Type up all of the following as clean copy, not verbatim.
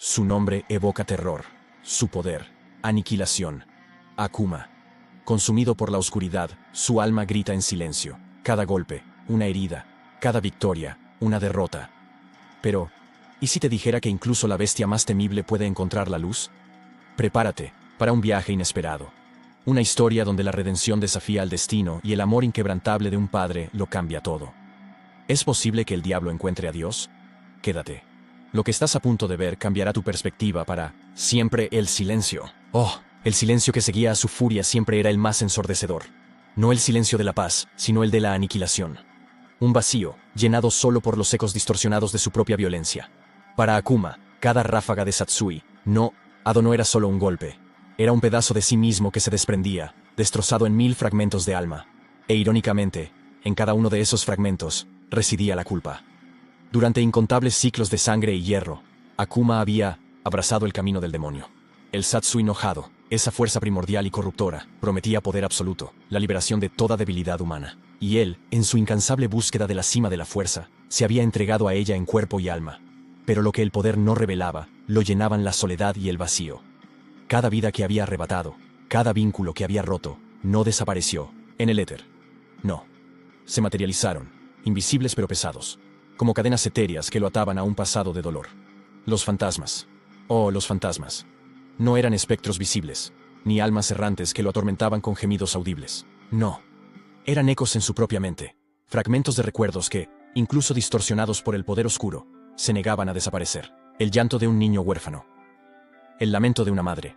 Su nombre evoca terror, su poder, aniquilación. Akuma. Consumido por la oscuridad, su alma grita en silencio. Cada golpe, una herida. Cada victoria, una derrota. Pero, ¿y si te dijera que incluso la bestia más temible puede encontrar la luz? Prepárate para un viaje inesperado. Una historia donde la redención desafía al destino y el amor inquebrantable de un padre lo cambia todo. ¿Es posible que el diablo encuentre a Dios? Quédate. Lo que estás a punto de ver cambiará tu perspectiva para siempre. El silencio. Oh, el silencio que seguía a su furia siempre era el más ensordecedor. No el silencio de la paz, sino el de la aniquilación. Un vacío, llenado solo por los ecos distorsionados de su propia violencia. Para Akuma, cada ráfaga de Satsui, no era solo un golpe. Era un pedazo de sí mismo que se desprendía, destrozado en 1000 fragmentos de alma. E irónicamente, en cada uno de esos fragmentos, residía la culpa. Durante incontables ciclos de sangre y hierro, Akuma había abrazado el camino del demonio. El Satsui enojado, esa fuerza primordial y corruptora, prometía poder absoluto, la liberación de toda debilidad humana. Y él, en su incansable búsqueda de la cima de la fuerza, se había entregado a ella en cuerpo y alma. Pero lo que el poder no revelaba, lo llenaban la soledad y el vacío. Cada vida que había arrebatado, cada vínculo que había roto, no desapareció en el éter. No. Se materializaron, invisibles pero pesados, como cadenas etéreas que lo ataban a un pasado de dolor. Los fantasmas. Oh, los fantasmas. No eran espectros visibles, ni almas errantes que lo atormentaban con gemidos audibles. No. Eran ecos en su propia mente, fragmentos de recuerdos que, incluso distorsionados por el poder oscuro, se negaban a desaparecer. El llanto de un niño huérfano. El lamento de una madre.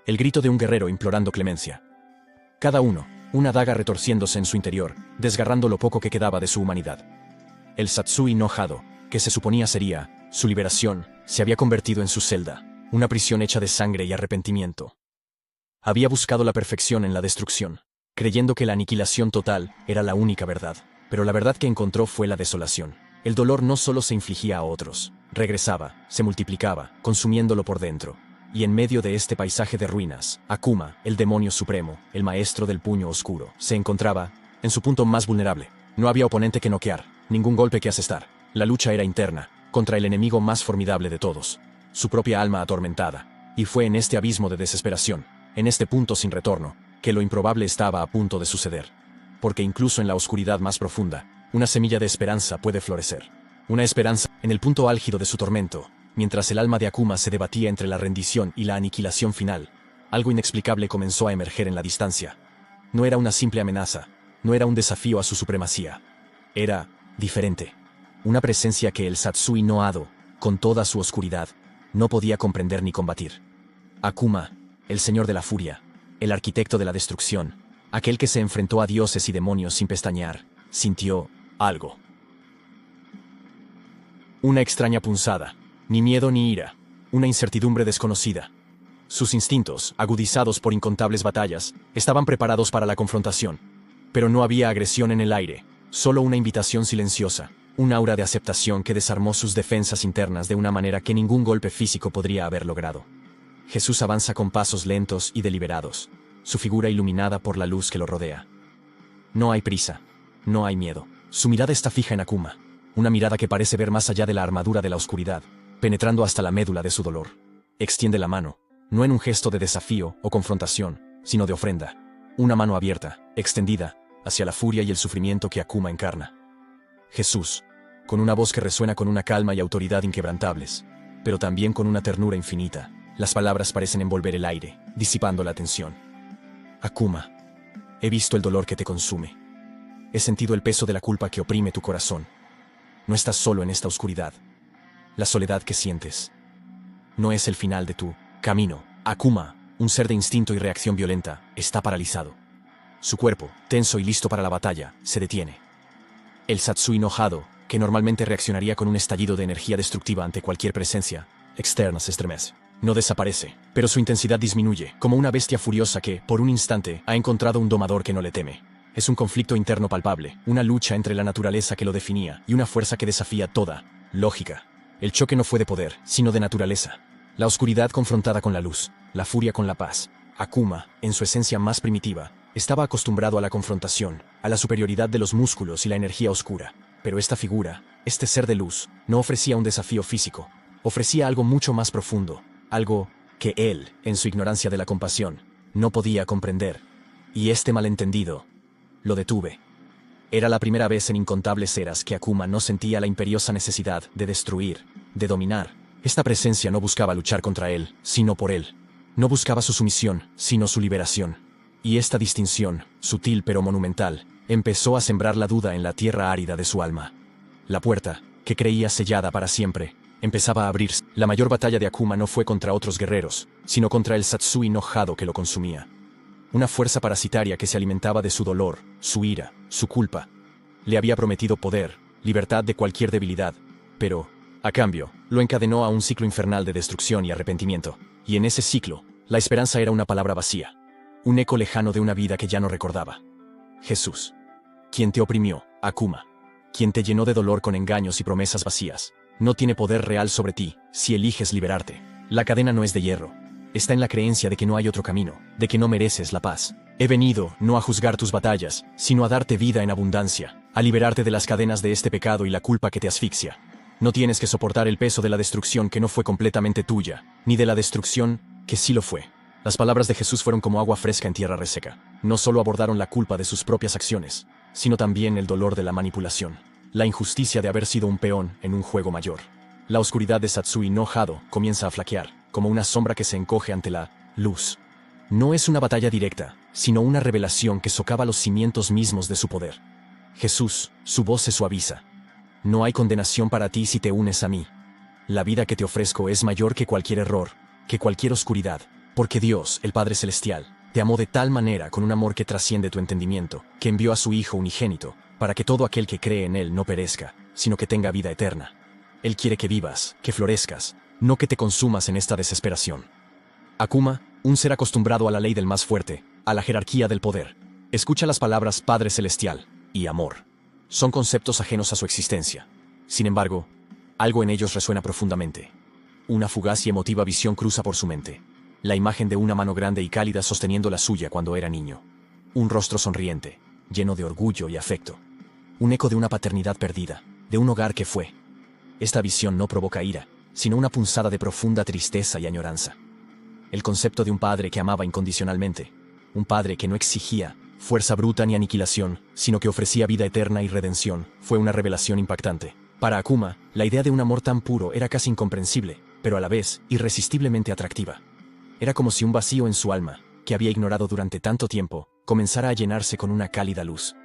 El grito de un guerrero implorando clemencia. Cada uno, una daga retorciéndose en su interior, desgarrando lo poco que quedaba de su humanidad. El Satsui enojado, que se suponía sería su liberación, se había convertido en su celda, una prisión hecha de sangre y arrepentimiento. Había buscado la perfección en la destrucción, creyendo que la aniquilación total era la única verdad, pero la verdad que encontró fue la desolación. El dolor no solo se infligía a otros, regresaba, se multiplicaba, consumiéndolo por dentro. Y en medio de este paisaje de ruinas, Akuma, el demonio supremo, el maestro del puño oscuro, se encontraba en su punto más vulnerable. No había oponente que noquear, ningún golpe que asestar. La lucha era interna, contra el enemigo más formidable de todos, su propia alma atormentada. Y fue en este abismo de desesperación, en este punto sin retorno, que lo improbable estaba a punto de suceder. Porque incluso en la oscuridad más profunda, una semilla de esperanza puede florecer. Una esperanza, en el punto álgido de su tormento, mientras el alma de Akuma se debatía entre la rendición y la aniquilación final, algo inexplicable comenzó a emerger en la distancia. No era una simple amenaza, no era un desafío a su supremacía. Era diferente. Una presencia que el Satsui no Hado, con toda su oscuridad, no podía comprender ni combatir. Akuma, el señor de la furia, el arquitecto de la destrucción, aquel que se enfrentó a dioses y demonios sin pestañear, sintió algo. Una extraña punzada. Ni miedo ni ira, una incertidumbre desconocida. Sus instintos, agudizados por incontables batallas, estaban preparados para la confrontación. Pero no había agresión en el aire, solo una invitación silenciosa, un aura de aceptación que desarmó sus defensas internas de una manera que ningún golpe físico podría haber logrado. Jesús avanza con pasos lentos y deliberados, su figura iluminada por la luz que lo rodea. No hay prisa, no hay miedo. Su mirada está fija en Akuma, una mirada que parece ver más allá de la armadura de la oscuridad, penetrando hasta la médula de su dolor. Extiende la mano, no en un gesto de desafío o confrontación, sino de ofrenda. Una mano abierta, extendida, hacia la furia y el sufrimiento que Akuma encarna. Jesús, con una voz que resuena con una calma y autoridad inquebrantables, pero también con una ternura infinita. Las palabras parecen envolver el aire, disipando la tensión. Akuma, he visto el dolor que te consume. He sentido el peso de la culpa que oprime tu corazón. No estás solo en esta oscuridad. La soledad que sientes no es el final de tu camino. Akuma, un ser de instinto y reacción violenta, está paralizado. Su cuerpo, tenso y listo para la batalla, se detiene. El Satsui enojado, que normalmente reaccionaría con un estallido de energía destructiva ante cualquier presencia externa, se estremece. No desaparece, pero su intensidad disminuye, como una bestia furiosa que, por un instante, ha encontrado un domador que no le teme. Es un conflicto interno palpable, una lucha entre la naturaleza que lo definía y una fuerza que desafía toda lógica. El choque no fue de poder, sino de naturaleza. La oscuridad confrontada con la luz, la furia con la paz. Akuma, en su esencia más primitiva, estaba acostumbrado a la confrontación, a la superioridad de los músculos y la energía oscura. Pero esta figura, este ser de luz, no ofrecía un desafío físico. ofrecía algo mucho más profundo, algo que él, en su ignorancia de la compasión, no podía comprender. Y este malentendido lo detuve. Era la primera vez en incontables eras que Akuma no sentía la imperiosa necesidad de destruir, de dominar. Esta presencia no buscaba luchar contra él, sino por él. No buscaba su sumisión, sino su liberación. Y esta distinción, sutil pero monumental, empezó a sembrar la duda en la tierra árida de su alma. La puerta, que creía sellada para siempre, empezaba a abrirse. La mayor batalla de Akuma no fue contra otros guerreros, sino contra el Satsui no Hado que lo consumía. Una fuerza parasitaria que se alimentaba de su dolor, su ira, su culpa. Le había prometido poder, libertad de cualquier debilidad, pero, a cambio, lo encadenó a un ciclo infernal de destrucción y arrepentimiento. Y en ese ciclo, la esperanza era una palabra vacía, un eco lejano de una vida que ya no recordaba. Jesús, quien te oprimió, Akuma, quien te llenó de dolor con engaños y promesas vacías, no tiene poder real sobre ti si eliges liberarte. La cadena no es de hierro. Está en la creencia de que no hay otro camino, de que no mereces la paz. He venido, no a juzgar tus batallas, sino a darte vida en abundancia, a liberarte de las cadenas de este pecado y la culpa que te asfixia. No tienes que soportar el peso de la destrucción que no fue completamente tuya, ni de la destrucción que sí lo fue. Las palabras de Jesús fueron como agua fresca en tierra reseca. No solo abordaron la culpa de sus propias acciones, sino también el dolor de la manipulación, la injusticia de haber sido un peón en un juego mayor. La oscuridad de Satsui no Hado comienza a flaquear, como una sombra que se encoge ante la luz. No es una batalla directa, sino una revelación que socava los cimientos mismos de su poder. Jesús, su voz se suaviza. No hay condenación para ti si te unes a mí. La vida que te ofrezco es mayor que cualquier error, que cualquier oscuridad, porque Dios, el Padre Celestial, te amó de tal manera con un amor que trasciende tu entendimiento, que envió a su Hijo unigénito, para que todo aquel que cree en Él no perezca, sino que tenga vida eterna. Él quiere que vivas, que florezcas, no que te consumas en esta desesperación. Akuma, un ser acostumbrado a la ley del más fuerte, a la jerarquía del poder, escucha las palabras Padre Celestial y amor. Son conceptos ajenos a su existencia. Sin embargo, algo en ellos resuena profundamente. Una fugaz y emotiva visión cruza por su mente. La imagen de una mano grande y cálida sosteniendo la suya cuando era niño. Un rostro sonriente, lleno de orgullo y afecto. Un eco de una paternidad perdida, de un hogar que fue. Esta visión no provoca ira, sino una punzada de profunda tristeza y añoranza. El concepto de un padre que amaba incondicionalmente, un padre que no exigía fuerza bruta ni aniquilación, sino que ofrecía vida eterna y redención, fue una revelación impactante. Para Akuma, la idea de un amor tan puro era casi incomprensible, pero a la vez irresistiblemente atractiva. Era como si un vacío en su alma, que había ignorado durante tanto tiempo, comenzara a llenarse con una cálida luz.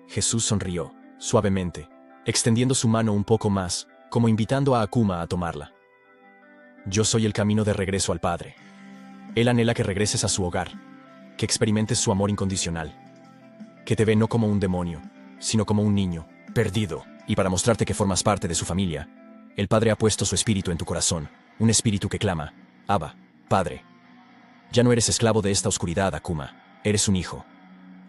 Jesús sonrió, suavemente, extendiendo su mano un poco más, como invitando a Akuma a tomarla. Yo soy el camino de regreso al Padre. Él anhela que regreses a su hogar, que experimentes su amor incondicional, que te ve no como un demonio, sino como un niño, perdido, y para mostrarte que formas parte de su familia, el Padre ha puesto su espíritu en tu corazón, un espíritu que clama, Abba, Padre. Ya no eres esclavo de esta oscuridad, Akuma, eres un hijo.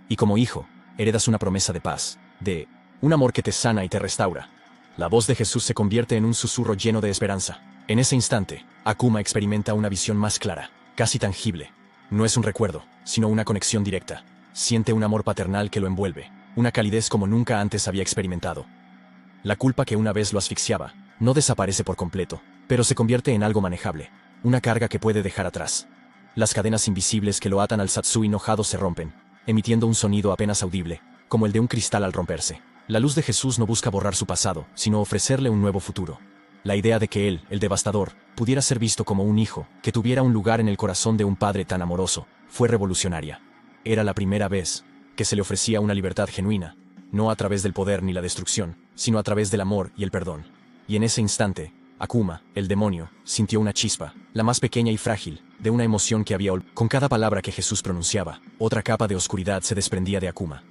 Y como hijo, heredas una promesa de paz, de un amor que te sana y te restaura. La voz de Jesús se convierte en un susurro lleno de esperanza. En ese instante, Akuma experimenta una visión más clara, casi tangible. No es un recuerdo, sino una conexión directa. Siente un amor paternal que lo envuelve, una calidez como nunca antes había experimentado. La culpa que una vez lo asfixiaba, no desaparece por completo, pero se convierte en algo manejable, una carga que puede dejar atrás. Las cadenas invisibles que lo atan al Satsui no Hado se rompen, emitiendo un sonido apenas audible, como el de un cristal al romperse. La luz de Jesús no busca borrar su pasado, sino ofrecerle un nuevo futuro. La idea de que él, el devastador, pudiera ser visto como un hijo, que tuviera un lugar en el corazón de un padre tan amoroso, fue revolucionaria. Era la primera vez que se le ofrecía una libertad genuina, no a través del poder ni la destrucción, sino a través del amor y el perdón. Y en ese instante, Akuma, el demonio, sintió una chispa, la más pequeña y frágil, de una emoción que había con cada palabra que Jesús pronunciaba. Otra capa de oscuridad se desprendía de Akuma.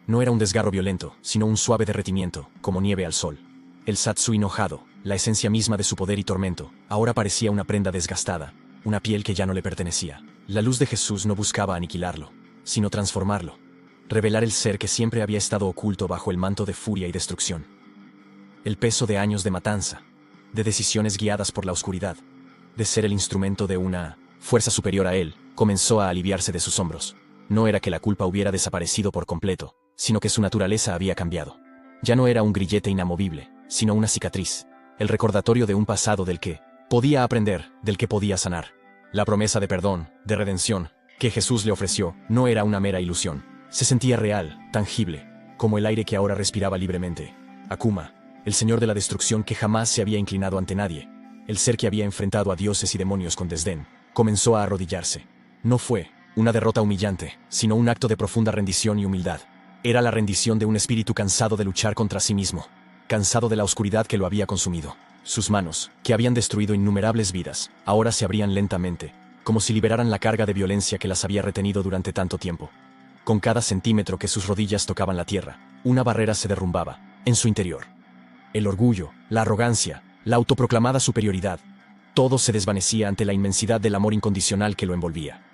No era un desgarro violento, sino un suave derretimiento, como nieve al sol. El Satsui no Hado, la esencia misma de su poder y tormento, ahora parecía una prenda desgastada, una piel que ya no le pertenecía. La luz de Jesús no buscaba aniquilarlo, sino transformarlo, revelar el ser que siempre había estado oculto bajo el manto de furia y destrucción. El peso de años de matanza, de decisiones guiadas por la oscuridad, de ser el instrumento de una fuerza superior a él, comenzó a aliviarse de sus hombros. No era que la culpa hubiera desaparecido por completo, sino que su naturaleza había cambiado. Ya no era un grillete inamovible, sino una cicatriz, el recordatorio de un pasado del que Podía aprender, del que podía sanar. La promesa de perdón, de redención, que Jesús le ofreció, no era una mera ilusión. Se sentía real, tangible, como el aire que ahora respiraba libremente. Akuma, el señor de la destrucción que jamás se había inclinado ante nadie, el ser que había enfrentado a dioses y demonios con desdén, comenzó a arrodillarse. No fue una derrota humillante, sino un acto de profunda rendición y humildad. Era la rendición de un espíritu cansado de luchar contra sí mismo, cansado de la oscuridad que lo había consumido. Sus manos, que habían destruido innumerables vidas, ahora se abrían lentamente, como si liberaran la carga de violencia que las había retenido durante tanto tiempo. Con cada centímetro que sus rodillas tocaban la tierra, una barrera se derrumbaba, en su interior. El orgullo, la arrogancia, la autoproclamada superioridad, todo se desvanecía ante la inmensidad del amor incondicional que lo envolvía.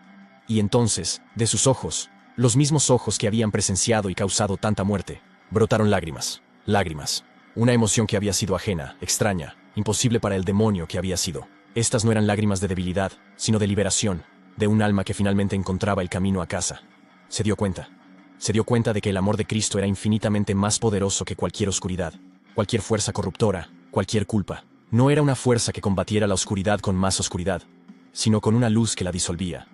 Y entonces, de sus ojos, los mismos ojos que habían presenciado y causado tanta muerte, brotaron lágrimas. Lágrimas. Una emoción que había sido ajena, extraña, imposible para el demonio que había sido. Estas no eran lágrimas de debilidad, sino de liberación, de un alma que finalmente encontraba el camino a casa. Se dio cuenta. Se dio cuenta de que el amor de Cristo era infinitamente más poderoso que cualquier oscuridad, cualquier fuerza corruptora, cualquier culpa. No era una fuerza que combatiera la oscuridad con más oscuridad, sino con una luz que la disolvía.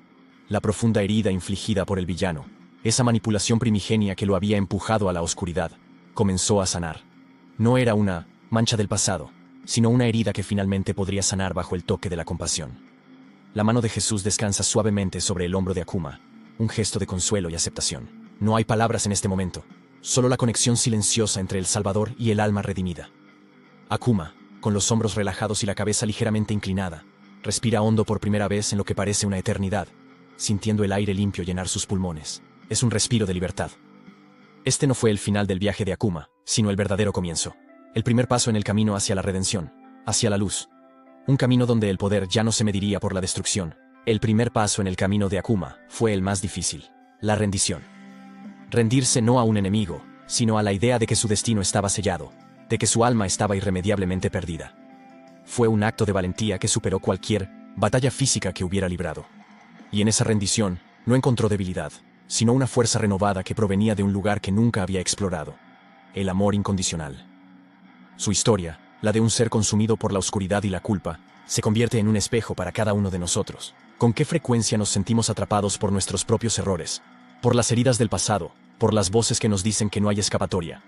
La profunda herida infligida por el villano, esa manipulación primigenia que lo había empujado a la oscuridad, comenzó a sanar. No era una mancha del pasado, sino una herida que finalmente podría sanar bajo el toque de la compasión. La mano de Jesús descansa suavemente sobre el hombro de Akuma, un gesto de consuelo y aceptación. No hay palabras en este momento, solo la conexión silenciosa entre el Salvador y el alma redimida. Akuma, con los hombros relajados y la cabeza ligeramente inclinada, respira hondo por primera vez en lo que parece una eternidad, sintiendo el aire limpio llenar sus pulmones. Es un respiro de libertad. Este no fue el final del viaje de Akuma, sino el verdadero comienzo. El primer paso en el camino hacia la redención, hacia la luz. Un camino donde el poder ya no se mediría por la destrucción. El primer paso en el camino de Akuma fue el más difícil, la rendición. Rendirse no a un enemigo, sino a la idea de que su destino estaba sellado, de que su alma estaba irremediablemente perdida. Fue un acto de valentía que superó cualquier batalla física que hubiera librado. Y en esa rendición no encontró debilidad, sino una fuerza renovada que provenía de un lugar que nunca había explorado: el amor incondicional. Su historia, la de un ser consumido por la oscuridad y la culpa, se convierte en un espejo para cada uno de nosotros. ¿Con qué frecuencia nos sentimos atrapados por nuestros propios errores, por las heridas del pasado, por las voces que nos dicen que no hay escapatoria?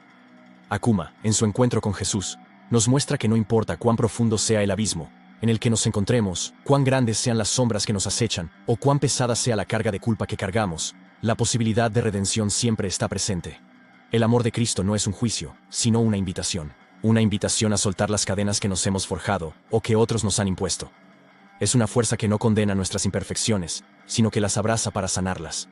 Akuma, en su encuentro con Jesús, nos muestra que no importa cuán profundo sea el abismo en el que nos encontremos, cuán grandes sean las sombras que nos acechan, o cuán pesada sea la carga de culpa que cargamos, la posibilidad de redención siempre está presente. El amor de Cristo no es un juicio, sino una invitación. Una invitación a soltar las cadenas que nos hemos forjado, o que otros nos han impuesto. Es una fuerza que no condena nuestras imperfecciones, sino que las abraza para sanarlas.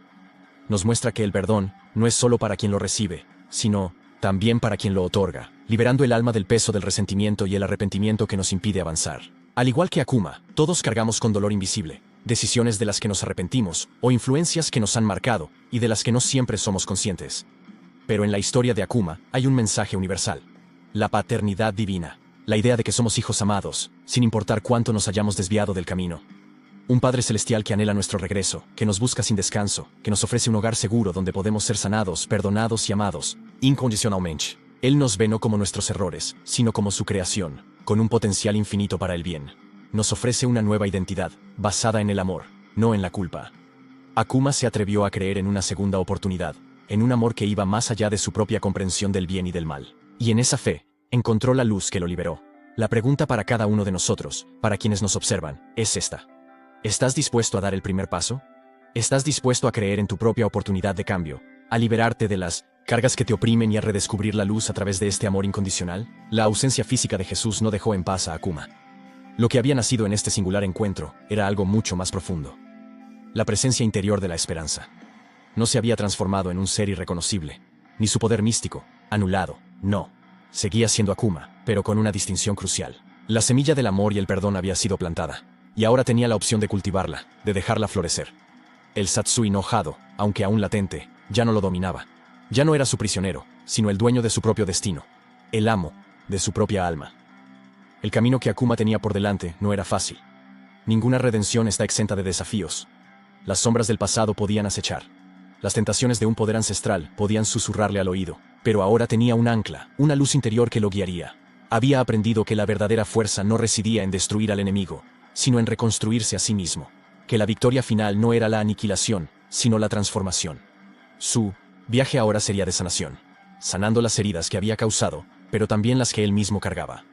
Nos muestra que el perdón no es solo para quien lo recibe, sino también para quien lo otorga, liberando el alma del peso del resentimiento y el arrepentimiento que nos impide avanzar. Al igual que Akuma, todos cargamos con dolor invisible, decisiones de las que nos arrepentimos, o influencias que nos han marcado, y de las que no siempre somos conscientes. Pero en la historia de Akuma hay un mensaje universal: la paternidad divina, la idea de que somos hijos amados, sin importar cuánto nos hayamos desviado del camino. Un Padre Celestial que anhela nuestro regreso, que nos busca sin descanso, que nos ofrece un hogar seguro donde podemos ser sanados, perdonados y amados, incondicionalmente. Él nos ve no como nuestros errores, sino como su creación, con un potencial infinito para el bien. Nos ofrece una nueva identidad, basada en el amor, no en la culpa. Akuma se atrevió a creer en una segunda oportunidad, en un amor que iba más allá de su propia comprensión del bien y del mal. Y en esa fe, encontró la luz que lo liberó. La pregunta para cada uno de nosotros, para quienes nos observan, es esta: ¿estás dispuesto a dar el primer paso? ¿Estás dispuesto a creer en tu propia oportunidad de cambio, a liberarte de las cargas que te oprimen y a redescubrir la luz a través de este amor incondicional? La ausencia física de Jesús no dejó en paz a Akuma. Lo que había nacido en este singular encuentro era algo mucho más profundo. La presencia interior de la esperanza. No se había transformado en un ser irreconocible, ni su poder místico, anulado, no. Seguía siendo Akuma, pero con una distinción crucial. La semilla del amor y el perdón había sido plantada, y ahora tenía la opción de cultivarla, de dejarla florecer. El Satsui no Hado, aunque aún latente, ya no lo dominaba. Ya no era su prisionero, sino el dueño de su propio destino, el amo de su propia alma. El camino que Akuma tenía por delante no era fácil. Ninguna redención está exenta de desafíos. Las sombras del pasado podían acechar. Las tentaciones de un poder ancestral podían susurrarle al oído, pero ahora tenía un ancla, una luz interior que lo guiaría. Había aprendido que la verdadera fuerza no residía en destruir al enemigo, sino en reconstruirse a sí mismo, que la victoria final no era la aniquilación, sino la transformación. Su viaje ahora sería de sanación, sanando las heridas que había causado, pero también las que él mismo cargaba.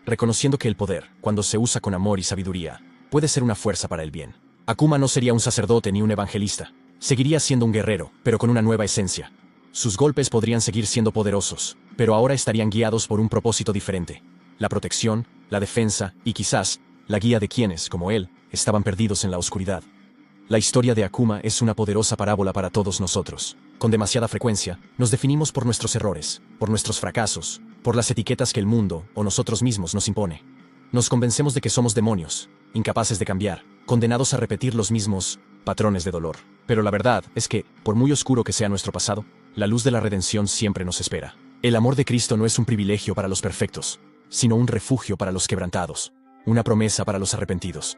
Reconociendo que el poder, cuando se usa con amor y sabiduría, puede ser una fuerza para el bien. Akuma no sería un sacerdote ni un evangelista. Seguiría siendo un guerrero, pero con una nueva esencia. Sus golpes podrían seguir siendo poderosos, pero ahora estarían guiados por un propósito diferente: la protección, la defensa y quizás la guía de quienes, como él, estaban perdidos en la oscuridad. La historia de Akuma es una poderosa parábola para todos nosotros. Con demasiada frecuencia, nos definimos por nuestros errores, por nuestros fracasos, por las etiquetas que el mundo o nosotros mismos nos impone. Nos convencemos de que somos demonios, incapaces de cambiar, condenados a repetir los mismos patrones de dolor. Pero la verdad es que, por muy oscuro que sea nuestro pasado, la luz de la redención siempre nos espera. El amor de Cristo no es un privilegio para los perfectos, sino un refugio para los quebrantados, una promesa para los arrepentidos.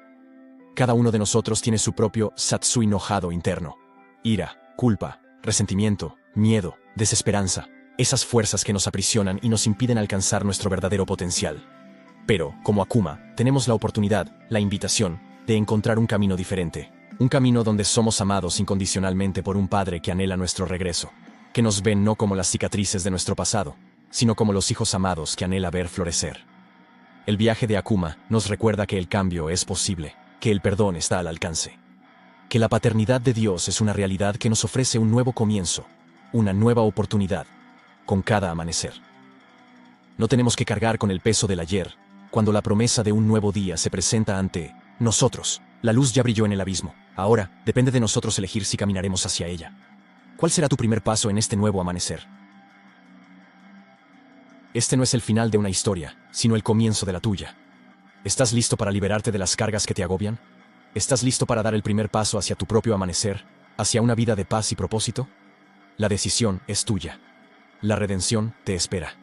Cada uno de nosotros tiene su propio Satsui enojado interno. Ira, culpa, resentimiento, miedo, desesperanza, esas fuerzas que nos aprisionan y nos impiden alcanzar nuestro verdadero potencial. Pero, como Akuma, tenemos la oportunidad, la invitación, de encontrar un camino diferente. Un camino donde somos amados incondicionalmente por un Padre que anhela nuestro regreso, que nos ven no como las cicatrices de nuestro pasado, sino como los hijos amados que anhela ver florecer. El viaje de Akuma nos recuerda que el cambio es posible, que el perdón está al alcance, que la paternidad de Dios es una realidad que nos ofrece un nuevo comienzo, una nueva oportunidad, con cada amanecer. No tenemos que cargar con el peso del ayer, cuando la promesa de un nuevo día se presenta ante nosotros. La luz ya brilló en el abismo, ahora depende de nosotros elegir si caminaremos hacia ella. ¿Cuál será tu primer paso en este nuevo amanecer? Este no es el final de una historia, sino el comienzo de la tuya. ¿Estás listo para liberarte de las cargas que te agobian? ¿Estás listo para dar el primer paso hacia tu propio amanecer, hacia una vida de paz y propósito? La decisión es tuya. La redención te espera.